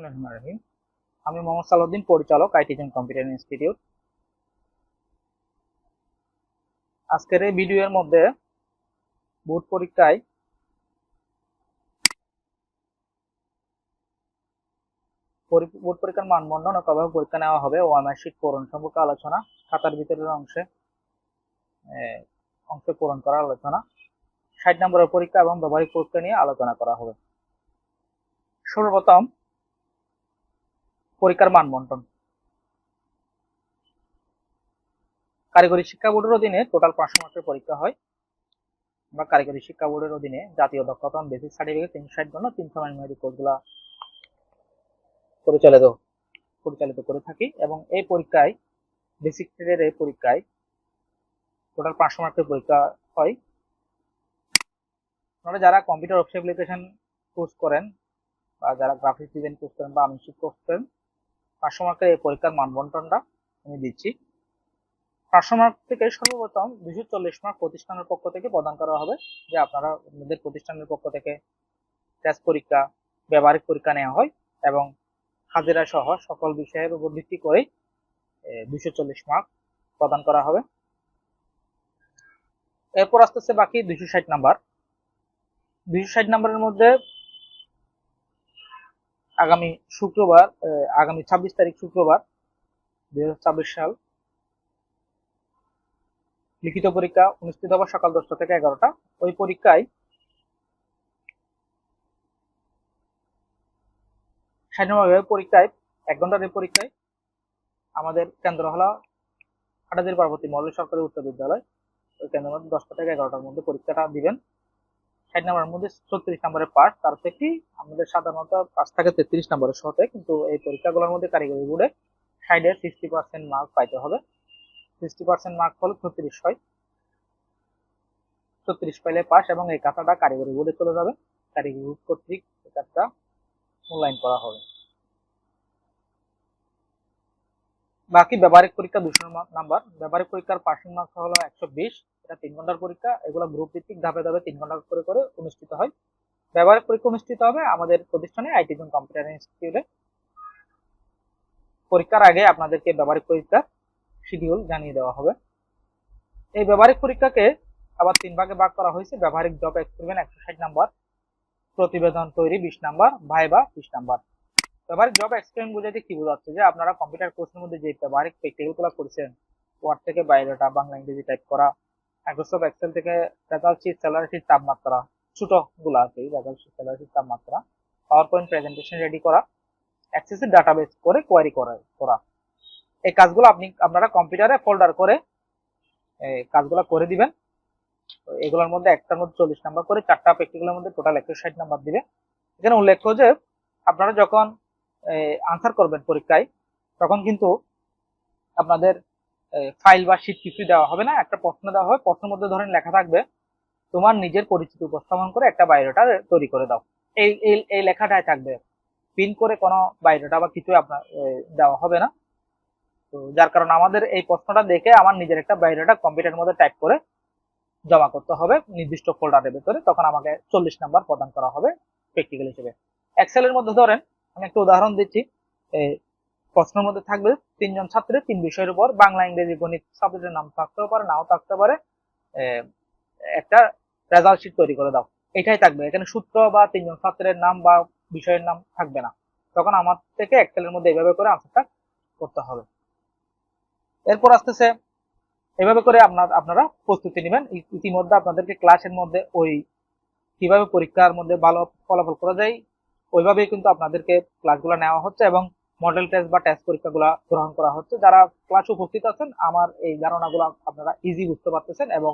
বিসমিল্লাহিররহমানিররহিম। আমি মোহাম্মদ সালাউদ্দিন, পরিচালক আইটিজেন computer institute. আজকের এই ভিডিওর মধ্যে বোর্ড পরীক্ষায় বোর্ড পরীক্ষার মানবন্ধন ও কিভাবে পরীক্ষা নেওয়া হবে ওএমআর শীট পূরণ সম্পর্কে আলোচনা, খাতার ভিতরের অংশে পূরণ করার আলোচনা, 60 নম্বরের পরীক্ষা এবং ব্যবহারিক পরীক্ষা নিয়ে আলোচনা করা হবে। সর্বপ্রথম পরীক্ষার মানবন্ধন। কারিগরি শিক্ষা বোর্ডের অধীনে টোটাল 500 মার্কের পরীক্ষা হয়। বা কারিগরি শিক্ষা বোর্ডের অধীনে জাতীয় দক্ষতা বেসিক সার্টিফিকেট 360 জন্য 300 ম্যানুয়ারি কোর্সগুলো পরিচালিত করে থাকি এবং এই পরীক্ষায় বেসিক ট্রেডের এই পরীক্ষায় টোটাল 500 মার্কের পরীক্ষা হয়। আপনারা যারা কম্পিউটার অফিস অ্যাপ্লিকেশন কোর্স করেন বা যারা গ্রাফিক্স ডিজাইন কোর্স করেন বা আমিনশিপ কোর্স করেন, 500 মার্কের এই পরীক্ষার মানবন্টনটা আমি দিচ্ছি। 500 মার্ক থেকে সর্বপ্রথম 240 মার্ক প্রতিষ্ঠানের পক্ষ থেকে প্রদান করা হবে, যে আপনারা আপনাদের প্রতিষ্ঠানের পক্ষ থেকে টেস্ট পরীক্ষা, ব্যবহারিক পরীক্ষা নেওয়া হয় এবং হাজিরা সহ সকল বিষয়ের উপর ভিত্তি করে 240 মার্ক প্রদান করা হবে। এরপর আসতেছে বাকি 260 নাম্বার। 260 নাম্বারের মধ্যে আগামী 26 তারিখ শুক্রবার 2024 সাল লিখিত পরীক্ষা অনুষ্ঠিত হবে সকাল 10টা থেকে 11টা। ওই পরীক্ষায় 60 নম্বরের পরীক্ষায় 1 ঘন্টার এই পরীক্ষায় আমাদের কেন্দ্র হলো হাটাজারি পার্বতী মডেল সরকারি উচ্চ বিদ্যালয়। ওই কেন্দ্রের মধ্যে 10টা থেকে 11টার মধ্যে পরীক্ষাটা দিবেন। 60 নম্বরের মধ্যে 36 নম্বরের পাস, তার থেকে আমাদের সাধারণত 5 থেকে 33 নম্বরের শর্তে, কিন্তু এই পরীক্ষাগুলোর মধ্যে কারিগরি বোর্ডে 60 60% মার্ক পাইতে হবে। 60% মার্ক হলে 36 হয়, 36 পাইলে পাস এবং এই খাতাটা কারিগরি বোর্ডে চলে যাবে। কারিগরি বোর্ড কর্তৃক এই খাতাটা মূল্যায়ন করা হবে। বাকি ব্যবহারিক পরীক্ষা 200 নাম্বার। ব্যবহারিক পরীক্ষার পাসিং মার্ক হলো 120। এটা 3 ঘন্টার পরীক্ষা। এগুলো গ্রুপ ভিত্তিক ধাপে ধাপে 3 ঘন্টা করে করে অনুষ্ঠিত হয়। ব্যবহারিক পরীক্ষা অনুষ্ঠিত হবে আমাদের প্রতিষ্ঠানে আইটিজেন কম্পিউটার ইনস্টিটিউটে। পরীক্ষার আগে আপনাদেরকে ব্যবহারিক পরীক্ষার শিডিউল জানিয়ে দেওয়া হবে। এই ব্যবহারিক পরীক্ষাকে আবার 3 ভাগে ভাগ করা হয়েছে। ব্যবহারিক জব এক্সপেরিমেন্ট 160 নাম্বার, প্রতিবেদন তৈরি 20 নাম্বার, ভাইবা 20 নাম্বার। ব্যবহারিক জব এক্সপেরিমেন্ট বুঝাইতে কি বোঝাচ্ছে, যে আপনারা কম্পিউটার কোর্সের মধ্যে যে ব্যবহারিক প্র্যাকটিক্যালগুলো করেছেন, ওয়ার্ড থেকে বায়োডাটা বাংলা ইংরেজি টাইপ করা, মাইক্রোসফট এক্সেল থেকে রেজাল্ট শিট, স্যালারি শিট, তাপমাত্রা, ছোট গুলা আছে রেজাল্ট শিট, স্যালারি শিট, তাপমাত্রা, পাওয়ার পয়েন্ট প্রেজেন্টেশন রেডি করা, অ্যাক্সেসের ডাটাবেস করে কোয়ারি করা, এই কাজগুলো আপনারা কম্পিউটারে ফোল্ডার করে কাজগুলো করে দিবেন। এগুলোর মধ্যে একটার মধ্যে 40 নাম্বার করে, 4টা প্র্যাকটিক্যালের মধ্যে টোটাল 160 নাম্বার দিবে। এখানে উল্লেখ্য যে আপনারা যখন আনসার করবেন পরীক্ষায়, তখন কিন্তু আপনাদের ফাইল বা শীট কিছু দেওয়া হবে না। একটা প্রশ্ন দেওয়া হবে, প্রশ্নের মধ্যে ধরেন লেখা থাকবে তোমার নিজের পরিচিতি উপস্থাপন করে একটা বায়োডাটা তৈরি করে দাও। এই লেখাটাই থাকবে, পিন করে কোনো বায়োডাটা বা কিছু আপনার দেওয়া হবে না। তো যার কারণে আমাদের এই প্রশ্নটা দেখে আমার নিজের একটা বায়োডাটা কম্পিউটারের মধ্যে টাইপ করে জমা করতে হবে নির্দিষ্ট ফোল্ডারের ভেতরে। তখন আমাকে 40 নাম্বার প্রদান করা হবে প্র্যাকটিক্যাল হিসেবে। এক্সেলের মধ্যে ধরেন আমি একটা উদাহরণ দিচ্ছি, প্রশ্নের মধ্যে থাকবে 3 জন ছাত্রের 3 বিষয়ের উপর বাংলা, ইংরেজি, গণিত সাবজেক্টের নাম থাকতেও পারে, নাও থাকতে পারে, একটা রেজাল্ট শিট তৈরি করে দাও। এটাই থাকবে, এখানে সূত্র বা 3 জন ছাত্রের নাম বা বিষয়ের নাম থাকবে না। তখন আমার থেকে এক্সেলের মধ্যে এইভাবে করে আনসারটা করতে হবে। এরপর আসতেছে এভাবে করে আপনারা প্রস্তুতি নেবেন। ইতিমধ্যে আপনাদেরকে ক্লাসের মধ্যে ওই কিভাবে পরীক্ষার মধ্যে ভালো ফলাফল করা যায় ওইভাবেই কিন্তু আপনাদেরকে ক্লাসগুলো নেওয়া হচ্ছে এবং মডেল টেস্ট বা টেস্ট পরীক্ষাগুলো গ্রহণ করা হচ্ছে। যারা ক্লাসে উপস্থিত আছেন, আমার এই ধারণাগুলো আপনারা ইজি বুঝতে পারতেছেন এবং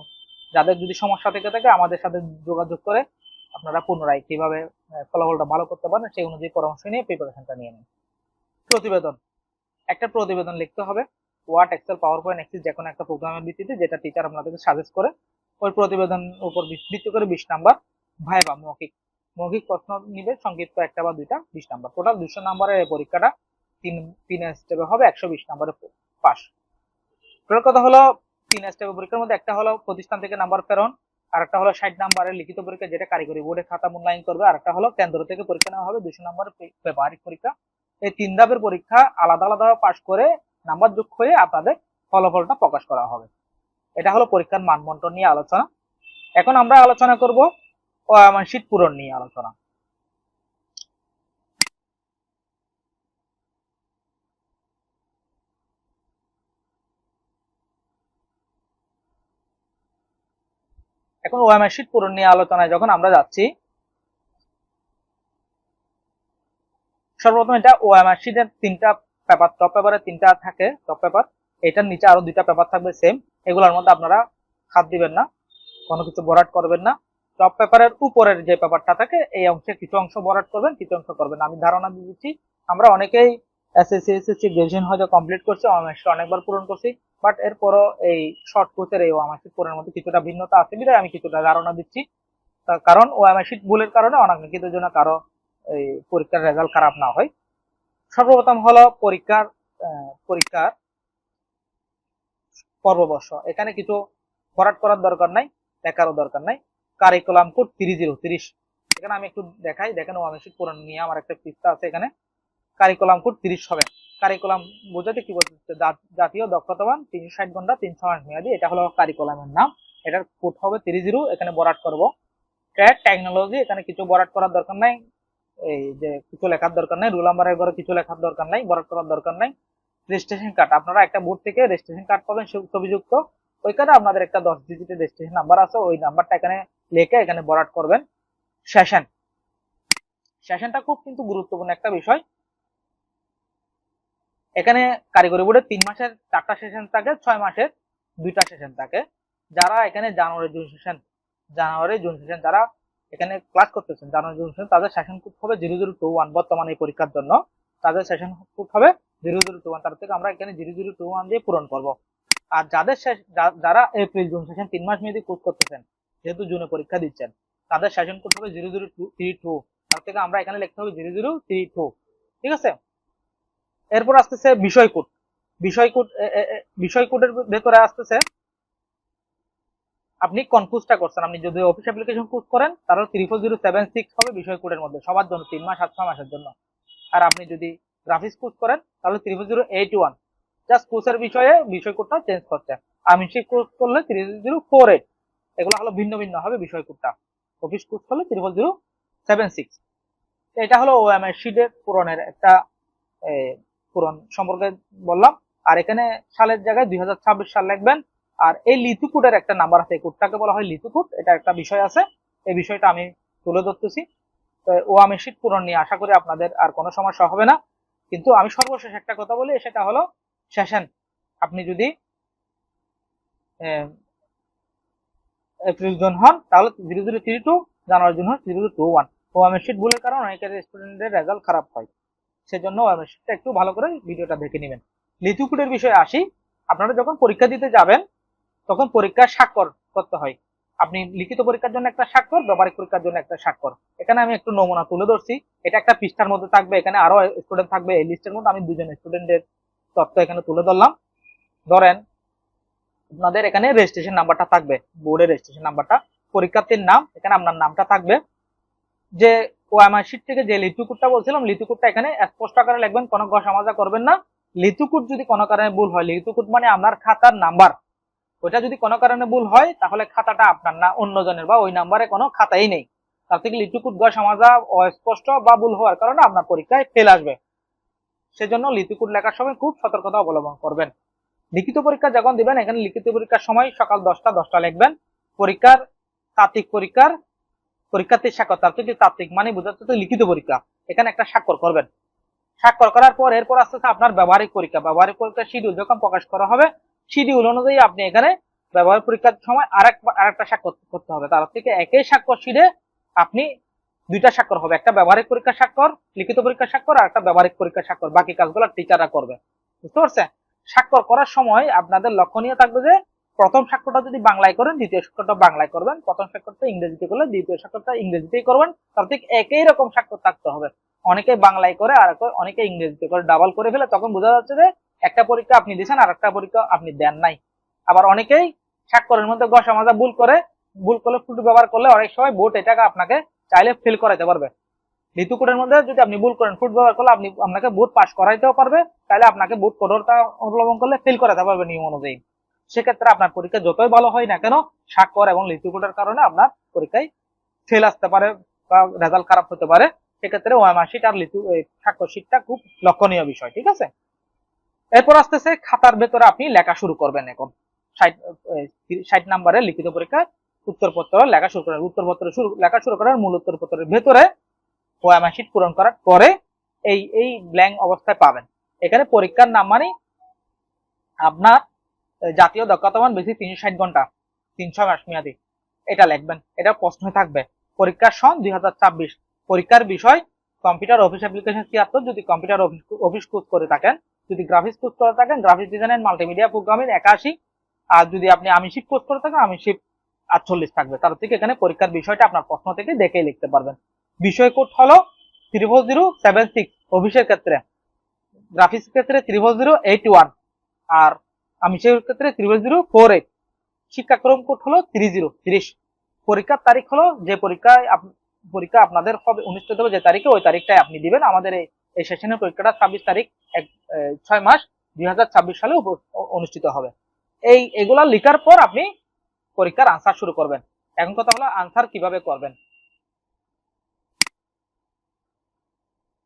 যাদের যদি সমস্যা থেকে থাকে আমাদের সাথে যোগাযোগ করে আপনারা পুনরায় কিভাবে ফলাফলটা ভালো করতে পারেন সেই অনুযায়ী পরামর্শ নিয়ে প্রিপারেশনটা নিয়ে নেন। প্রতিবেদন, একটা প্রতিবেদন লিখতে হবে Word, Excel, PowerPoint, Access যে কোনো একটা প্রোগ্রামের ভিত্তিতে, যেটা টিচার আপনাদেরকে সাজেস্ট করে। ওই প্রতিবেদন উপর ভিত্তি করে 20 নাম্বার ভাইবা মৌখিক প্রশ্ন নিবে, সংক্ষিপ্ত 1টা বা 2টা, 20 নাম্বার। টোটাল 200 নাম্বারের এই পরীক্ষাটা 3 স্টেপে হবে, 120 নাম্বারে পাস। টোটাল কথা হলো 3 স্টেপের পরীক্ষার মধ্যে একটা হলো প্রতিষ্ঠান থেকে নাম্বার প্রেরণ, আর একটা হলো 60 নাম্বারের লিখিত পরীক্ষা যেটা কারিগরি বোর্ডে খাতা মূল্যায়ন করবে, আর একটা হলো কেন্দ্র থেকে পরীক্ষা নেওয়া হবে 200 নাম্বারের ব্যবহারিক পরীক্ষা। এই 3 ধাপের পরীক্ষা আলাদা আলাদা পাশ করে নাম্বার যোগ হয়ে আপনাদের ফলাফলটা প্রকাশ করা হবে। এটা হলো পরীক্ষার মানবন্টন নিয়ে আলোচনা। এখন আমরা আলোচনা করব শীট পূরণ নিয়ে আলোচনা। এখন ওএমআর শীট পূরণ নিয়ে আলোচনায় যখন আমরা যাচ্ছি, সর্বপ্রথম এটা ওএমআর শীটের 3টা পেপার, টপ পেপারে 3টা থাকে টপ পেপার, এটার নিচে আরো 2টা পেপার থাকবে সেম। এগুলোর মধ্যে আপনারা হাত দিবেন না, কোনো কিছু ভরাট করবেন না। টপ পেপারের উপরের যে পেপারটা থাকে এই অংশে কিছু অংশ ভরাট করবেন, কিছু অংশ করবেন। আমি ধারণা দিয়ে দিচ্ছি, আমরা অনেকেই এসএসসি এসএসসি গ্রাজুয়েশন হয়তো কমপ্লিট করছি, ওএমআর শীট অনেকবার পূরণ করছি, বাট এরপরও এই শর্ট কোর্সের এই ওএমআর শীট পূরণের মধ্যে কিছুটা ভিন্নতা আছে বিধায় আমি কিছুটা ধারণা দিচ্ছি। তার কারণ ওএমআর শীট ভুলের কারণে অনাকাঙ্ক্ষিতের জন্য কারো এই পরীক্ষার রেজাল্ট খারাপ না হয়। সর্বপ্রথম হলো পরীক্ষার পর্ববর্ষ। এখানে কিছু ভরাট করার দরকার নাই, লেখারও দরকার নাই। কারিকুলাম কোড 3030, এখানে আমি একটু দেখাই, দেখেন ওএমআর শীট পূরণ নিয়ে আমার একটা পৃষ্ঠা আছে। এখানে কারিকুলাম কোড 30 হবে। কারিকুলাম বোঝাতে কি বলতে, জাতীয় দক্ষতাবান 360 ঘন্টা 300 মাস মেয়াদি, এটা হলো কারিকুলামের নাম। এটার কোড হবে 30। এখানে ভরাট করব। ট্র্যাক টেকনোলজি, এখানে কিছু ভরাট করার দরকার নাই, এই যে কিছু লেখার দরকার নাই। রোল নাম্বারের ঘরে কিছু লেখার দরকার নাই, ভরাট করার দরকার নাই। রেজিস্ট্রেশন কার্ড, আপনারা একটা বোর্ড থেকে রেজিস্ট্রেশন কার্ড পাবেন ছবিযুক্ত, ওই কার্ডে আপনাদের একটা 10 ডিজিটের রেজিস্ট্রেশন নাম্বার আছে, ওই নাম্বারটা এখানে লিখে এখানে ভরাট করবেন। সেশনটা খুব কিন্তু গুরুত্বপূর্ণ একটা বিষয়। এখানে কারিগরি বোর্ডে 3 মাসের 4টা সেশন থাকে, 6 মাসের 2টা সেশন থাকে। যারা এখানে জানুয়ারি জুন সেশন যারা এখানে ক্লাস করতেছেন জানুয়ারি জুন সেশন, তাদের সেশন কোড হবে 0021। বর্তমানে এই পরীক্ষার জন্য তাদের সেশন কোড হবে 0021। তার থেকে আমরা এখানে 0021 দিয়ে পূরণ করব। আর যারা এপ্রিল জুন সেশন 3 মাস মেয়াদি কোর্স করতেছেন, যেহেতু জুনে পরীক্ষা দিচ্ছেন, তাদের সেশন কোড হবে 0032। তার থেকে আমরা এখানে লিখতে হবে 0032। ঠিক আছে। এরপর আসতেছে বিষয় কোড। বিষয় কোডের ভেতরে আসতেছে, আপনি কনফিউজটা করছেন। আপনি যদি অফিস অ্যাপ্লিকেশন কোড করেন তাহলে 34076 হবে বিষয় কোডের মধ্যে, সবার জন্য 3 মাস 7 মাসের জন্য। আর আপনি যদি গ্রাফিক্স কোড করেন তাহলে 34081। জাস্ট কোর্সের বিষয়ে বিষয় কোডটা চেঞ্জ করছে। আমি সেই কোড করলে 34048। এগুলো হলো ভিন্ন ভিন্ন হবে বিষয় কোডটা। অফিস কোড করলে 34076। এটা হলো ওএমআর শীটের পূরণের একটা পূরণ সম্পর্কে বললাম। আর এখানে সালের জায়গায় 2026 সাল লিখবেন। আর এই লিথু কোডের একটা নাম্বার আছে, এই কোডটাকে বলা হয় লিথু কোড। এটা একটা বিষয় আছে, এই বিষয়টা আমি তুলে ধরতেছি। তো ওএমআর শীট পূরণ নিয়ে আশা করি আপনাদের আর কোনো সমস্যা হবে না। কিন্তু আমি সর্বশেষ একটা কথা বলি, সেটা হলো সেশন। আপনি যদি এপ্রিল জুন হন তাহলে 0032, জানুয়ারি জুন হন 0021। ওএমআর শীট ভুলের কারণে অনেকের স্টুডেন্টের রেজাল্ট খারাপ হয়, সেজন্য ওএমআর শীটটা একটু ভালো করে ভিডিওটা দেখে নেবেন। লিথু কোডের বিষয়ে আসি। আপনারা যখন পরীক্ষা দিতে যাবেন তখন পরীক্ষার স্বাক্ষর করতে হয়। আপনি লিখিত পরীক্ষার জন্য একটা স্বাক্ষর, ব্যবহারিক পরীক্ষার জন্য একটা স্বাক্ষর। এখানে আমি একটু নমুনা তুলে ধরছি। এটা একটা পৃষ্ঠার মধ্যে থাকবে, এখানে আরো স্টুডেন্ট থাকবে। এই লিস্টের মধ্যে আমি 2জন স্টুডেন্টের তথ্য এখানে তুলে ধরলাম। ধরেন আপনাদের এখানে রেজিস্ট্রেশন নাম্বারটা থাকবে, বোর্ডের রেজিস্ট্রেশন নাম্বারটা, পরীক্ষার্থীর নাম, এখানে আপনার নামটা থাকবে। যে ওএমআর শীট থেকে যে লিথু কোডটা বলছিলাম, লিথু কোডটা এখানে স্পষ্ট আকারে লিখবেন, কোনো ঘষামাজা করবেন না। লিথু কোড যদি কোনো কারণে ভুল হয়, লিথু কোড মানে আপনার খাতার নাম্বার, ওইটা যদি কোনো কারণে ভুল হয় তাহলে খাতাটা আপনার না অন্যজনের, বা ওই নাম্বারে কোনো খাতাই নেই। তার থেকে লিথু কোড ঘষামাজা, অস্পষ্ট বা ভুল হওয়ার কারণে আপনার পরীক্ষায় ফেল আসবে। সেজন্য লিথু কোড লেখার সময় খুব সতর্কতা অবলম্বন করবেন। লিখিত পরীক্ষা যখন দিবেন, এখানে লিখিত পরীক্ষার সময় সকাল 10টা লিখবেন। পরীক্ষার তাত্ত্বিক পরীক্ষার্থীর স্বাক্ষর, তাত্ত্বিক মানে বোঝাচ্ছে লিখিত পরীক্ষা, এখানে একটা স্বাক্ষর করবেন। স্বাক্ষর করার পর এরপর আসতেছে আপনার ব্যবহারিক পরীক্ষার শিডিউল যখন প্রকাশ করা হবে, শিডিউল অনুযায়ী আপনি এখানে ব্যবহারিক পরীক্ষার সময় আরেকটা স্বাক্ষর করতে হবে। তার থেকে একই স্বাক্ষর শিটে আপনি 2টা স্বাক্ষর হবে, একটা ব্যবহারিক পরীক্ষার স্বাক্ষর, লিখিত পরীক্ষার স্বাক্ষর, আর একটা ব্যবহারিক পরীক্ষার স্বাক্ষর। বাকি কাজগুলো টিচাররা করবে। বুঝতে পারছেন? স্বাক্ষর করার সময় আপনাদের লক্ষণীয় থাকবে যে প্রথম স্বাক্ষরটা যদি বাংলায় করেন, দ্বিতীয় স্বাক্ষরটা বাংলায় করবেন, প্রথম স্বাক্ষরটা ইংরেজিতে করলে দ্বিতীয় স্বাক্ষরটা ইংরেজিতেই করবেন। তার ঠিক একই রকম স্বাক্ষর থাকতে হবে। অনেকে বাংলায় করে আর অনেকে ইংরেজিতে করে, ডাবল করে ফেলে, তখন বোঝা যাচ্ছে যে একটা পরীক্ষা আপনি দিয়েছেন আর একটা পরীক্ষা আপনি দেন নাই। আবার অনেকেই স্বাক্ষরের মধ্যে ঘষামাজা ভুল করলে ফুটো ব্যবহার করলে অনেক সময় বোর্ড এটাকে আপনাকে চাইলে ফেল করাতে পারবে। ঋতু কোডের মধ্যে যদি আপনি ভুল করেন, ফুড ব্যবহার করলে আপনাকে বোর্ড পাস করাইতেও পারবে, তাহলে আপনাকে বোর্ড কঠোরতা অবলম্বন করলে ফেল করাতে পারবে নিয়ম অনুযায়ী। সেক্ষেত্রে আপনার পরীক্ষা যতই ভালো হয় না কেন, স্বাক্ষর এবং ঋতু কোডের কারণে আপনার পরীক্ষায় ফেল আসতে পারে বা রেজাল্ট খারাপ হতে পারে। সেক্ষেত্রে ওএমআর শিট আর স্বাক্ষর শিটটা খুব লক্ষণীয় বিষয়, ঠিক আছে। এরপর আসতেছে খাতার ভেতরে আপনি লেখা শুরু করবেন। এখন 60 নাম্বারের লিখিত পরীক্ষায় উত্তরপত্র লেখা শুরু করেন। উত্তরপত্র লেখা শুরু করার মূল উত্তরপত্রের ভেতরে ওএমআর শিট পূরণ করার পরে এই ব্ল্যাঙ্ক অবস্থায় পাবেন। এখানে পরীক্ষার নাম মানে আপনার জাতীয় দক্ষতা মান বেশি 360 ঘন্টা 300 মাস মেয়াদি, এটা লিখবেন। এটা প্রশ্ন থাকবে পরীক্ষার সন 2026। পরীক্ষার বিষয় কম্পিউটার অফিস অ্যাপ্লিকেশন 76, যদি কম্পিউটার অফিস কোর্স করে থাকেন। যদি গ্রাফিক্স কোর্স করে থাকেন graphics design and multimedia programming 81। আর যদি আপনি আমিষিক কোর্স করে থাকেন আমিষিক 48 থাকবে। তার থেকে এখানে পরীক্ষার বিষয়টা আপনার প্রশ্ন থেকে দেখেই লিখতে পারবেন। বিষয় কোড হলো 34076 অফিসের ক্ষেত্রে, গ্রাফিক্স ক্ষেত্রে 34081 আর আমিষের ক্ষেত্রে 34048। শিক্ষাক্রম কোড হলো 30। পরীক্ষার তারিখ হলো যে পরীক্ষা আপনাদের হবে অনুষ্ঠিত হবে যে তারিখে, ওই তারিখটাই আপনি দিবেন। আমাদের এই সেশনের পরীক্ষাটা 26 তারিখ 6 মাস 2026 সালে অনুষ্ঠিত হবে। এগুলা লেখার পর আপনি পরীক্ষার আনসার শুরু করবেন। এখন কথা হলো আনসার কিভাবে করবেন।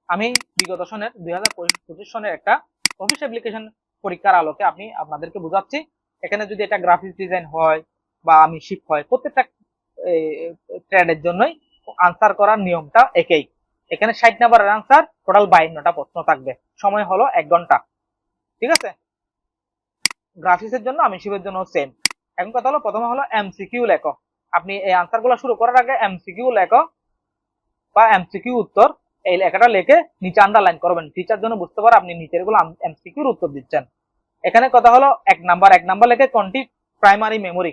আমি বিগত সনের 2025 সনের একটা অফিস অ্যাপ্লিকেশন পরীক্ষার আলোকে আপনাদেরকে বোঝাচ্ছি। এখানে যদি এটা গ্রাফিক্স ডিজাইন হয় বা আমিষিক হয়, প্রত্যেকটা ট্রেডের জন্যই আনসার করার নিয়মটা একই। এখানে 60 নাম্বারের আনসার, টোটাল 52টা প্রশ্ন থাকবে, সময় হলো 1 ঘন্টা, ঠিক আছে। গ্রাফিক্সের জন্য আমিষিকের জন্য সেম। এখন কথা হলো প্রথমে হলো এমসিকিউ লেখো। আপনি এই আনসার গুলো শুরু করার আগে এমসিকিউ লেখো বা এমসিকিউ উত্তর এই লেখাটা লিখে নিচে আন্ডারলাইন করবেন, টিচার জন্য বুঝতে পারে আপনি নিচের গুলো এমসিকিউর উত্তর দিচ্ছেন। এখানে কথা হলো 1 নাম্বার লিখে কোনটি primary memory,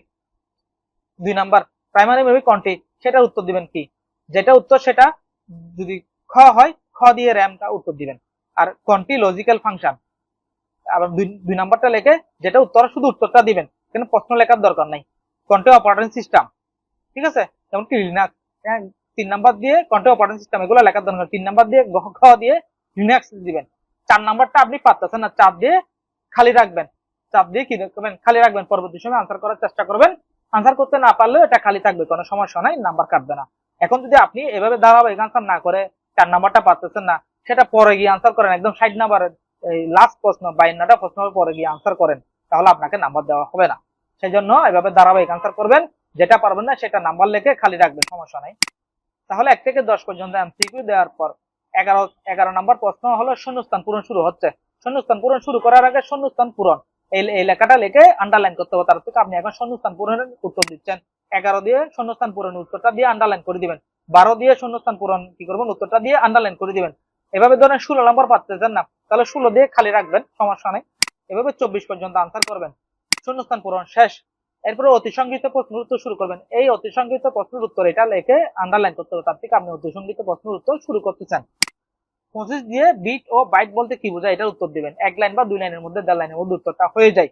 2 number primary memory কোনটি সেটার উত্তর দিবেন কি, যেটা উত্তর সেটা যদি খ হয় খ দিয়ে র্যামটা উত্তর দিবেন। আর কোনটি লজিক্যাল ফাংশন, আবার 2 নাম্বারটা লিখে যেটা উত্তর শুধু উত্তরটা দিবেন, এখানে প্রশ্ন লেখার দরকার নাই। কোনটি অপারেটিং সিস্টেম, ঠিক আছে, যেমন কি লিনাক্স। 3 নাম্বার দিয়ে কোনটি অপারেটিং সিস্টেম, এগুলো লেখার দরকার। 3 নাম্বার দিয়ে খ দিয়ে লিনাক্স দিবেন। 4 নাম্বারটা আপনি পারতেছেন না, 4 দিয়ে খালি রাখবেন। 4 দিয়ে কি করবেন, খালি রাখবেন। পরবর্তী সময় আনসার করার চেষ্টা করবেন। আনসার করতে না পারলেও এটা খালি থাকবে, কোনো সমস্যা নাই, নাম্বার কাটবে না। এখন যদি আপনি এভাবে ধারাবাহিক আনসার না করে 4 নাম্বারটা পারতেছেন না, সেটা পরে গিয়ে আনসার করেন, একদম 60 নাম্বারের এই লাস্ট প্রশ্ন 52টা প্রশ্ন পরে গিয়ে আনসার করেন, তাহলে আপনাকে নাম্বার দেওয়া হবে না। সেই জন্য এভাবে ধারাবাহিক আনসার করবেন, যেটা পারবেন না সেটা নাম্বার লিখে খালি রাখবেন, সমস্যা নাই। তাহলে 1 থেকে 10 পর্যন্ত এমসিকিউ দেওয়ার পর 11 নাম্বার প্রশ্ন হলো শূন্যস্থান পূরণ শুরু হচ্ছে। শূন্যস্থান পূরণ শুরু করার আগে শূন্যস্থান পূরণ এই লেখাটা লিখে আন্ডারলাইন করতে হবে। তার থেকে আপনি এখন শূন্যস্থান পূরণের উত্তর দিচ্ছেন। 11 দিয়ে শূন্যস্থান পূরণের উত্তরটা দিয়ে আন্ডারলাইন করে দিবেন। 12 দিয়ে শূন্যস্থান পূরণ কি করবেন, উত্তরটা দিয়ে আন্ডারলাইন করে দিবেন। এভাবে ধরেন 16 নাম্বার পাচ্ছেন না, তাহলে 16 দিয়ে খালি রাখবেন, সমস্যা নেই। এভাবে 24 পর্যন্ত আনসার করবেন, শূন্যস্থান পূরণ শেষ। এরপরে অতি সংক্ষিপ্ত প্রশ্নের উত্তর শুরু করবেন। এই অতি সংক্ষিপ্ত প্রশ্নের উত্তর এটা লিখে আন্ডারলাইন করতে হবে। তার থেকে আপনি অতি সংক্ষিপ্ত প্রশ্নের উত্তর শুরু করতে চান। 25 দিয়ে বিট ও বাইট বলতে কি বোঝায় এটার উত্তর দিবেন। 1 লাইন বা 2 লাইনের মধ্যে 1.5 লাইনের মধ্যে উত্তরটা হয়ে যায়।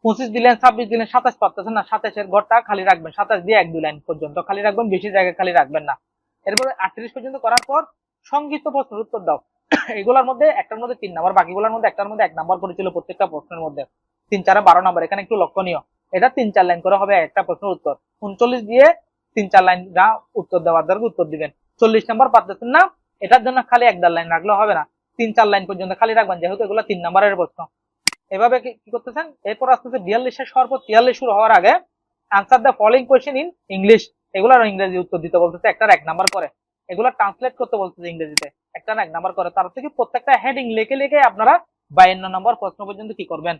25 দিলেন, 26 দিলেন, 27 পারতেছেন না, 27 এর ঘরটা খালি রাখবেন। 27 দিয়ে 1-2 লাইন পর্যন্ত খালি রাখবেন, বেশি জায়গায় খালি রাখবেন না। এরপরে 38 পর্যন্ত করার পর সংক্ষিপ্ত প্রশ্নের উত্তর দাও। এগুলোর মধ্যে একটার মধ্যে 3 নাম্বার, বাকিগুলোর মধ্যে একটার মধ্যে 1 নাম্বার করেছিল প্রত্যেকটা প্রশ্নের মধ্যে। 3 4 12 নাম্বার, এখানে একটু লক্ষণীয়। এটা 3-4 লাইন করে হবে একটা প্রশ্নের উত্তর। 39 দিয়ে 3-4 লাইন যা উত্তর দেওয়ার দরকার উত্তর দিবেন। 40 নাম্বার পারতেছেন না, এটার জন্য খালি 1-1.5 লাইন রাখলে হবে না, 3-4 লাইন পর্যন্ত খালি রাখবেন, যেহেতু এগুলো 3 নাম্বারের প্রশ্ন। এভাবে কি করতেছেন। এরপর আসতেছে 42 এর পর 43 শুরু হওয়ার আগে answer the following question in English, এগুলার ইংরেজি উত্তর দিতে বলতেছে, একটার 1 নাম্বার করে। এগুলা ট্রান্সলেট করতে বলতেছে ইংরেজিতে, একটার 1 নাম্বার করে। তার থেকে প্রত্যেকটা হেডিং লিখে লিখে আপনারা 52 নম্বর প্রশ্ন পর্যন্ত কি করবেন,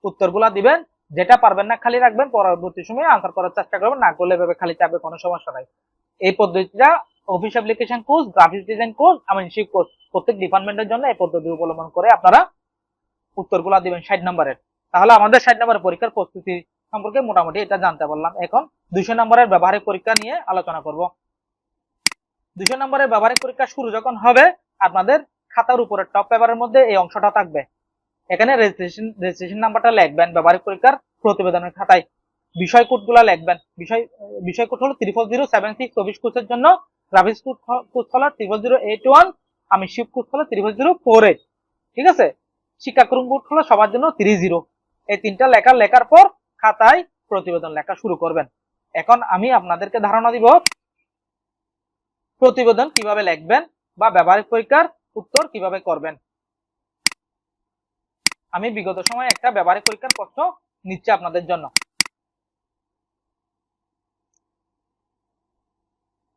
উত্তরগুলা দিবেন। যেটা পারবেন না খালি রাখবেন, পরবর্তী সময়ে আনসার করার চেষ্টা করবেন, না করলে এভাবে খালি চাপবে, কোনো সমস্যা নাই। এই পদ্ধতিটা office application course, graphics design course, আমিনশিপ কোর্স, প্রত্যেক ডিপার্টমেন্টের জন্য এই পদ্ধতি অবলম্বন করে আপনারা উত্তরগুলা দিবেন 60 নম্বরের। তাহলে আমাদের 60 নম্বরের পরীক্ষার প্রস্তুতি সম্পর্কে মোটামুটি এটা জানতে পারলাম। এখন 200 নম্বরের ব্যবহারিক পরীক্ষা নিয়ে আলোচনা করব। 200 নম্বরের ব্যবহারিক পরীক্ষা শুরু যখন হবে, আপনাদের খাতার উপরে টপ পেপারের মধ্যে এই অংশটা থাকবে। এখানে রেজিস্ট্রেশন নাম্বারটা লিখবেন ব্যবহারিক পরীক্ষার প্রতিবেদনের খাতায়। বিষয় কোডগুলা লিখবেন। বিষয় কোড হলো 34076 অফিস কোর্সের জন্য গ্রাফিক্স কোড হলো 00081, আমি শিপ কোড হলো 00048। ঠিক আছে, শিক্ষাক্রম কোড হলো সবার জন্য 30। এই তিনটা লেখার পর খাতায় প্রতিবেদন লেখা শুরু করবেন। এখন আমি আপনাদেরকে ধারণা দিব প্রতিবেদন কিভাবে লিখবেন বা ব্যবহারিক পরীক্ষার উত্তর কিভাবে করবেন। আমি বিগত সময়ে একটা ব্যবহারিক পরীক্ষার প্রশ্ন নিচ্ছি আপনাদের জন্য।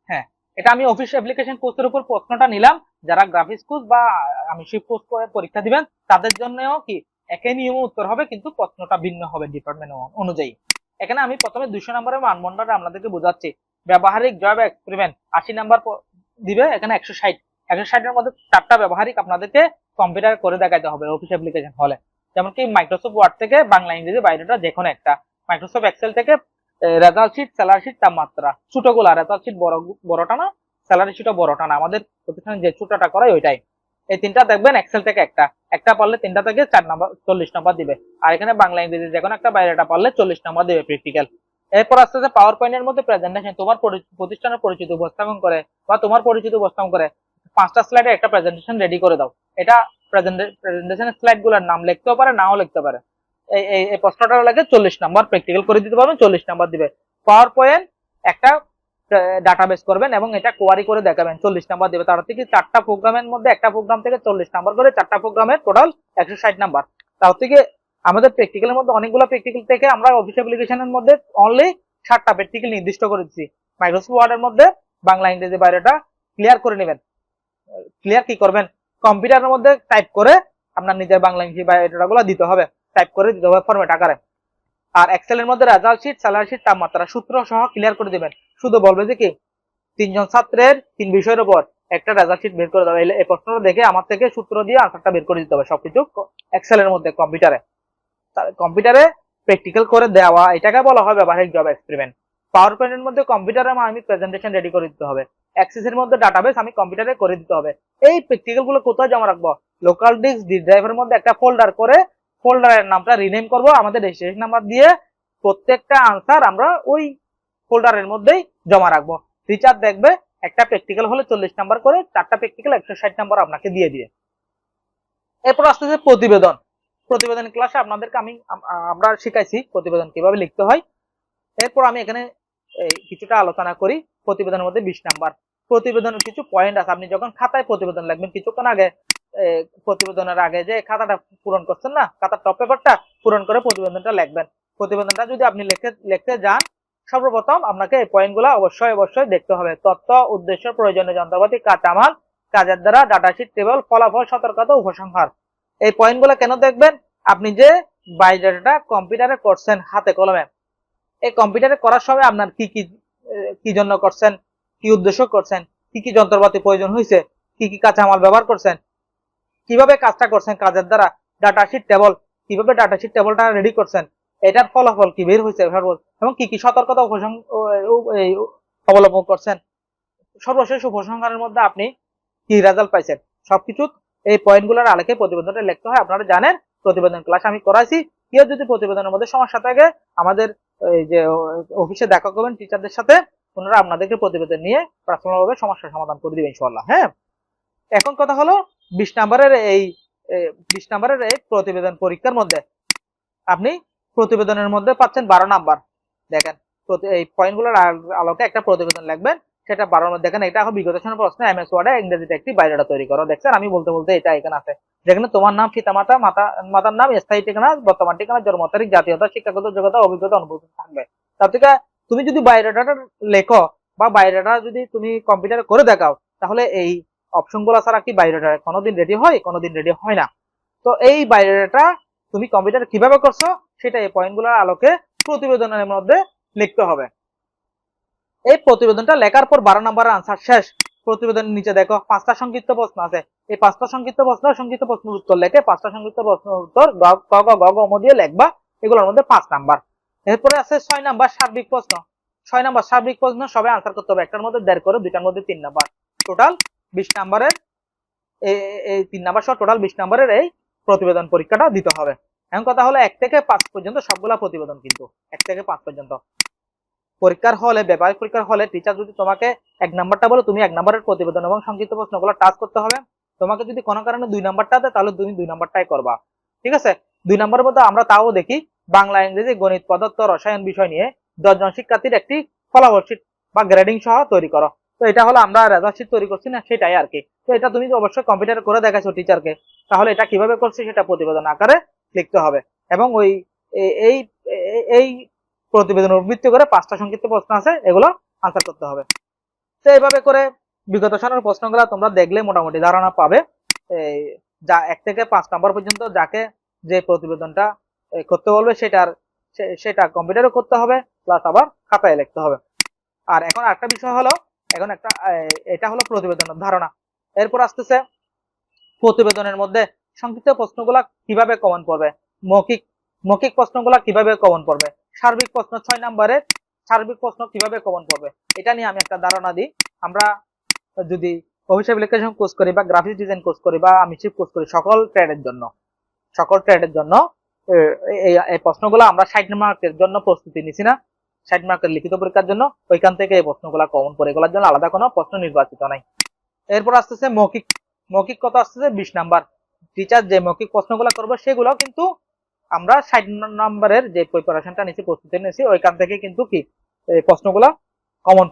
হ্যাঁ, এটা আমি অফিস অ্যাপ্লিকেশন কোর্সের উপর প্রশ্নটা নিলাম। যারা গ্রাফিক্স কোর্স বা আমি শিপ কোর্স করে পরীক্ষা দিবেন তাদের জন্যও কি একই নিয়মে উত্তর হবে, কিন্তু প্রশ্নটা ভিন্ন হবে ডিপার্টমেন্ট অনুযায়ী। এখানে আমি প্রথমে 200 নম্বরের মানদণ্ডটা আপনাদেরকে বোঝাচ্ছি। ব্যবহারিক জব এক্সপেরিমেন্ট 80 নাম্বার দিবে, এখানে 160। 160 এর মধ্যে 4টা ব্যবহারিক আপনাদেরকে কম্পিউটার করে দেখাতে হবে অফিস অ্যাপ্লিকেশন হলে। যেমন কি মাইক্রোসফট ওয়ার্ড থেকে বাংলা ইংরেজি বায়োডাটা যে কোনো একটা, মাইক্রোসফট এক্সেল থেকে রেজাল্ট শিট, স্যালারি শিট, তাপমাত্রা, ছোটগুলা রেজাল্ট শিট বড়টা না, স্যালারি শিটও বড়টা না, আমাদের প্রতিষ্ঠানে যে ছোটটা করাই ওইটাই। এই তিনটা দেখবেন এক্সেল থেকে একটা পারলে 3টা থেকে 4 নাম্বার 40 নাম্বার দিবে। আর এখানে বাংলা ইংরেজি যে কোনো একটা বাইরেটা পারলে 40 নাম্বার দিবে প্র্যাকটিক্যাল। এরপর আস্তে আস্তে পাওয়ার পয়েন্টের মধ্যে প্রেজেন্টেশন, তোমার প্রতিষ্ঠানের পরিচিত উপস্থাপন করে বা তোমার পরিচিত উপস্থাপন করে 5টা স্লাইডে একটা প্রেজেন্টেশন রেডি করে দাও। এটা প্রেজেন্টেশনের স্লাইড গুলোর নাম লিখতেও পারে, নাও লিখতে পারে। এই প্রশ্নটা লাগে 40 নাম্বার, প্র্যাকটিক্যাল করে দিতে পারবেন, 40 নাম্বার দিবে। পাওয়ার পয়েন্ট একটা ডাটাবেস করবেন এবং এটা কোয়ারি করে দেখাবেন, 40 নাম্বার দিবে। তার থেকে 4টা প্রোগ্রামের মধ্যে একটা প্রোগ্রাম থেকে 40 নাম্বার করে, 4টা প্রোগ্রামের টোটাল 160 নাম্বার। তার থেকে আমাদের প্র্যাকটিক্যালের মধ্যে অনেকগুলো প্র্যাকটিক্যাল থেকে আমরা অফিস অ্যাপ্লিকেশনের মধ্যে অনলি 7টা প্র্যাকটিক্যাল নির্দিষ্ট করে দিচ্ছি। মাইক্রোসফট ওয়ার্ডের মধ্যে বাংলা ইংরেজি বাইরেটা ক্লিয়ার করে নেবেন। ক্লিয়ার কি করবেন, কম্পিউটারের মধ্যে টাইপ করে আপনার নিজের বাংলা ইংরেজি বায়োডাটা গুলো দিতে হবে, টাইপ করে দিতে হবে ফরম্যাট আকারে। আর এক্সেলের মধ্যে রেজাল্ট শিট, স্যালারি শিট, তাপমাত্রা, সূত্র সহ ক্লিয়ার করে দিবেন। শুধু বলবে যে কি 3জন ছাত্রের 3 বিষয়ের উপর একটা রেজাল্ট শিট বের করে দেবে। এই প্রশ্নটা দেখে আমার থেকে সূত্র দিয়ে আনসারটা বের করে দিতে হবে, সবকিছু এক্সেলের মধ্যে কম্পিউটারে প্র্যাকটিক্যাল করে দেওয়া, এটাকে বলা হয় ব্যবহারিক জব এক্সপেরিমেন্ট। পাওয়ার পয়েন্টের মধ্যে কম্পিউটারে আমি প্রেজেন্টেশন রেডি করে দিতে হবে। অ্যাক্সেস এর মধ্যে ডাটাবেস আমি কম্পিউটারে করে দিতে হবে। এই প্র্যাকটিক্যাল গুলো কোথায় জমা রাখবো, লোকাল ডিস্ক ডি ড্রাইভের মধ্যে একটা ফোল্ডার করে ফোল্ডারের নামটা রিনেম করব আমাদের রেজিস্ট্রেশন নাম্বার দিয়ে। প্রত্যেকটা আনসার আমরা ওই ফোল্ডারের মধ্যেই জমা রাখবো। টিচার দেখবে একটা প্র্যাকটিক্যাল হলে 40 নাম্বার করে, 4টা প্র্যাকটিক্যাল 160 নাম্বার আপনাকে দিয়ে দিবে। এরপর আস্তে আস্তে প্রতিবেদন ক্লাসে আপনাদেরকে আমরা শিখাইছি প্রতিবেদন কিভাবে লিখতে হয়। এরপর আমি এখানে কিছুটা আলোচনা করি। প্রতিবেদনের মধ্যে 20 নাম্বার প্রতিবেদনের কিছু পয়েন্ট আছে। আপনি যখন খাতায় প্রতিবেদন লিখবেন, কিছুক্ষণ আগে প্রতিবেদনের আগে যে খাতাটা পূরণ করছেন না, খাতার টপ পেপারটা পূরণ করে প্রতিবেদনটা লিখবেন। প্রতিবেদনটা যদি আপনি লিখতে যান, সর্বপ্রথম আপনাকে এই পয়েন্টগুলো অবশ্যই দেখতে হবে। তথ্য, উদ্দেশ্য, প্রয়োজনীয় যন্ত্রপাতি, কাঁচামাল, কাজের দ্বারা, ডাটাশিট, টেবিল, ফলাফল, সতর্কতা, উপসংহার। এই পয়েন্টগুলো কেন দেখবেন, আপনি যে বায়োডাটা কম্পিউটারে করছেন হাতে কলমে, এই কম্পিউটারে করার সময় আপনার কি জন্য করছেন, কি উদ্দেশ্য করছেন, কি যন্ত্রপাতি প্রয়োজন হয়েছে, কি কাঁচামাল ব্যবহার করছেন, কিভাবে কাজটা করছেন, কাজের দ্বারা, ডাটাশিট টেবল, কিভাবে ডাটাশিট টেবলটা রেডি করছেন, এটার ফলাফল কি বের হয়েছে এবং কি সতর্কতা অবলম্বন করছেন, সর্বশেষ উপসংহারের মধ্যে আপনি কি রেজাল্ট পাইছেন, সবকিছু এই পয়েন্টগুলোর আলোকে প্রতিবেদনটা লিখতে হয়। আপনারা জানেন প্রতিবেদন ক্লাস আমি করাইছি। কেউ যদি প্রতিবেদনের মধ্যে সমস্যা থাকে আমাদের এই যে অফিসে দেখা করবেন টিচারদের সাথে, ওনারা আপনাদেরকে প্রতিবেদন নিয়ে পার্সোনালভাবে সমস্যার সমাধান করে দিবে ইনশাআল্লাহ। হ্যাঁ, এখন কথা হলো 20 নাম্বারের এই প্রতিবেদন পরীক্ষার মধ্যে আপনি প্রতিবেদনের মধ্যে পাচ্ছেন 12 নাম্বার। দেখেন এই পয়েন্টগুলোর আলোকে একটা প্রতিবেদন লিখবেন, সেটা 12 মধ্যে। দেখেন এটা এখন বিগত সময়ের প্রশ্ন, এমএস ওয়ার্ডে ইংরেজিতে একটি বায়োডাটা তৈরি করো। দেখছেন আমি বলতে এটা এখানে আছে, যেখানে তোমার নাম, পিতামাতা, মাতার নাম, স্থায়ী ঠিকানা, বর্তমান ঠিকানা, জন্ম তারিখ, জাতীয়তা, শিক্ষাগত যোগ্যতা, অভিজ্ঞতা, অনুভূতি থাকবে। তার থেকে তুমি যদি বায়োডাটা লেখো বা বায়োডাটা যদি তুমি কম্পিউটারে করে দেখাও, তাহলে এই অপশনগুলো ছাড়া কি বায়োডাটা কোনোদিন রেডি হয়? কোনোদিন রেডি হয় না। তো এই বায়োডাটা তুমি কম্পিউটারে কিভাবে করছো সেটা এই পয়েন্টগুলোর আলোকে প্রতিবেদনের মধ্যে লিখতে হবে। এই প্রতিবেদনটা লেখার পর 12 নম্বরের আনসার শেষ। প্রতিবেদনের নিচে দেখো 5টা সংক্ষিপ্ত প্রশ্ন আছে। এই 5টা সংক্ষিপ্ত প্রশ্নের উত্তর লেখে 5টা সংক্ষিপ্ত প্রশ্নের উত্তর গ দিয়ে লিখবা। এগুলোর মধ্যে 5 নাম্বার। এরপরে আছে 6 নাম্বার সার্বিক প্রশ্ন। 6 নাম্বার সার্বিক প্রশ্ন সবাই আনসার করতে হবে। একটার মধ্যে 1.5 করে, দুইটার মধ্যে 3 নাম্বার। টোটাল 20 নাম্বারের এই 3 নাম্বার সহ টোটাল 20 নাম্বারের এই প্রতিবেদন পরীক্ষাটা দিতে হবে। এখন কথা হলো 1 থেকে 5 পর্যন্ত সবগুলা প্রতিবেদন, কিন্তু 1 থেকে 5 পর্যন্ত পরীক্ষার হলে, ব্যবহারিক পরীক্ষার হলে টিচার যদি তোমাকে 1 নাম্বারটা বলে, তুমি 1 নাম্বারের প্রতিবেদন এবং সংক্ষিপ্ত প্রশ্নগুলো টাচ করতে হবে। তোমাকে যদি কোনো কারণে 2 নাম্বারটা দেয়, তাহলে তুমি 2 নাম্বারটাই করবা। ঠিক আছে? 2 নাম্বারের মধ্যে আমরা তাও দেখি বাংলা, ইংরেজি, গণিত, পদার্থ, রসায়ন বিষয় নিয়ে 10 জন শিক্ষার্থীর একটি ফলাফল শীট বা গ্রেডিং সহ তৈরি করো। তো এটা হলো আমরা রেজাল্ট শীট তৈরি করছি না, সেটাই আর কি। তো এটা তুমি অবশ্যই কম্পিউটারে করে দেখাচ্ছো টিচারকে, তাহলে এটা কিভাবে করছি সেটা প্রতিবেদন আকারে লিখতে হবে। এবং ওই এই এই প্রতিবেদনের উপর ভিত্তি করে 5টা সংক্ষিপ্ত প্রশ্ন আছে, এগুলো আনসার করতে হবে। তো এইভাবে করে বিগত সালের প্রশ্নগুলো তোমরা দেখলে মোটামুটি ধারণা পাবে। যা 1 থেকে 5 নাম্বার পর্যন্ত যাকে যে প্রতিবেদনটা করতে বলবে সেটা কম্পিউটারে করতে হবে, প্লাস আবার খাতায় লিখতে হবে। আর এখন একটা বিষয় হলো, এখন এটা হলো প্রতিবেদনের ধারণা। এরপর আসতেছে প্রতিবেদনের মধ্যে সংক্ষিপ্ত প্রশ্নগুলা কিভাবে কমন পড়বে, মৌখিক প্রশ্নগুলা কিভাবে কমন পড়বে, সার্বিক প্রশ্ন 6 নাম্বারের সার্বিক প্রশ্ন কিভাবে কমন পড়বে, এটা নিয়ে আমি একটা ধারণা দিই। আমরা যদি অফিস অ্যাপ্লিকেশন কোর্স করি বা গ্রাফিক্স ডিজাইন কোর্স করি বা আমি শিপ কোর্স করি, সকল ট্রেডের জন্য এই প্রশ্নগুলো আমরা 60 মার্কের জন্য প্রস্তুতি নিছি না, 60 মার্কের লিখিত পরীক্ষার জন্য, ওইখান থেকে এই প্রশ্নগুলো কমন পড়ে, এগুলোর জন্য আলাদা কোনো প্রশ্ন নির্বাচিত নাই। এরপর আসতেছে মৌখিক কত আসতেছে 20 নাম্বার। টিচার যে মৌখিক প্রশ্নগুলো করবে সেগুলো কিন্তু আমরা 60 নাম্বারের যে প্রিপারেশনটা নিছি, প্রস্তুতি নিছি, ওইখান থেকে কিন্তু কি এই প্রশ্নগুলো কমন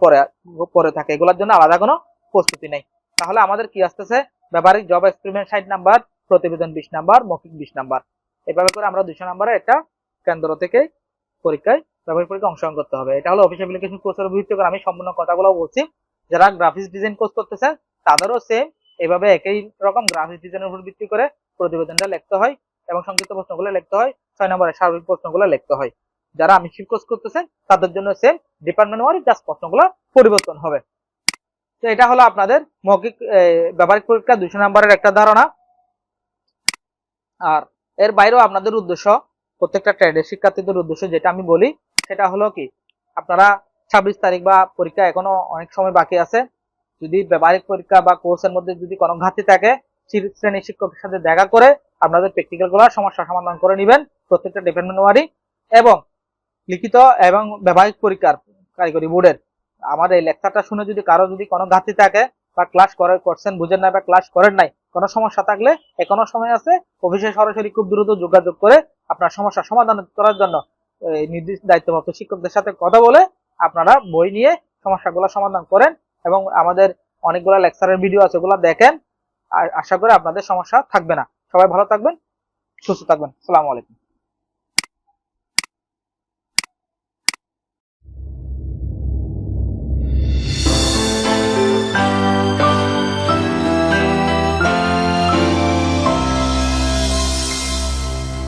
পড়ে থাকে, এগুলোর জন্য আলাদা কোনো প্রস্তুতি নেই। তাহলে আমাদের কি আসতেছে, ব্যবহারিক জব এক্সপেরিমেন্ট 60 নাম্বার, প্রতিবেদন 20 নাম্বার, মৌখিক 20 নাম্বার। এভাবে করে আমরা 200 নাম্বারের একটা কেন্দ্র থেকে পরীক্ষায় ব্যবহারিক পরীক্ষায় অংশগ্রহণ করতে হবে। এটা হলো অফিস অ্যাপ্লিকেশন কোর্সের ভিত্তি করে আমি সম্পূর্ণ কথাগুলো বলছি। যারা গ্রাফিক্স ডিজাইন কোর্স করতেছেন তাদেরও সেম এভাবে একই রকম গ্রাফিক্স ডিজাইনের উপর ভিত্তি করে প্রতিবেদনটা লিখতে হয় এবং সংক্ষিপ্ত প্রশ্নগুলো লিখতে হয়, 6 নম্বরের সার্বিক প্রশ্নগুলো লিখতে হয়। যারা আমি শিপ কোর্স করতেছেন তাদের জন্য সেম, ডিপার্টমেন্ট ওয়াইজ জাস্ট প্রশ্নগুলো পরিবর্তন হবে। তো এটা হলো আপনাদের মৌখিক ব্যবহারিক পরীক্ষা 200 নম্বরের একটা ধারণা। আর এর বাইরেও আপনাদের উদ্দেশ্য, প্রত্যেকটা ট্রেডের শিক্ষার্থীদের উদ্দেশ্য যেটা আমি বলি সেটা হলো কি, আপনারা 26 তারিখ বা পরীক্ষা এখনো অনেক সময় বাকি আছে, যদি ব্যবহারিক পরীক্ষা বা কোর্সের মধ্যে যদি কোনো ঘাটতি থাকে, শ্রেণী শিক্ষকের সাথে দেখা করে আপনাদের প্র্যাকটিক্যাল গুলো সমস্যা সমাধান করে নেবেন প্রত্যেকটা ডিপার্টমেন্ট ওয়ারি। এবং লিখিত এবং ব্যবহারিক পরীক্ষার কারিগরি বোর্ডের আমার এই লেকচারটা শুনে যদি কারো যদি কোনো ঘাটতি থাকে বা ক্লাস করছেন বুঝেন না বা ক্লাস করেন নাই, কোনো সমস্যা থাকলে এখনো সময় আছে, অফিসে সরাসরি খুব দ্রুত যোগাযোগ করে আপনার সমস্যা সমাধান করার জন্য নির্দিষ্ট দায়িত্বপ্রাপ্ত শিক্ষকদের সাথে কথা বলে আপনারা বই নিয়ে সমস্যাগুলো সমাধান করেন এবং আমাদের অনেকগুলো লেকচারের ভিডিও আছে, ওগুলো দেখেন। আর আশা করি আপনাদের সমস্যা থাকবে না। সবাই ভালো থাকবেন, সুস্থ থাকবেন। আসসালামু আলাইকুম।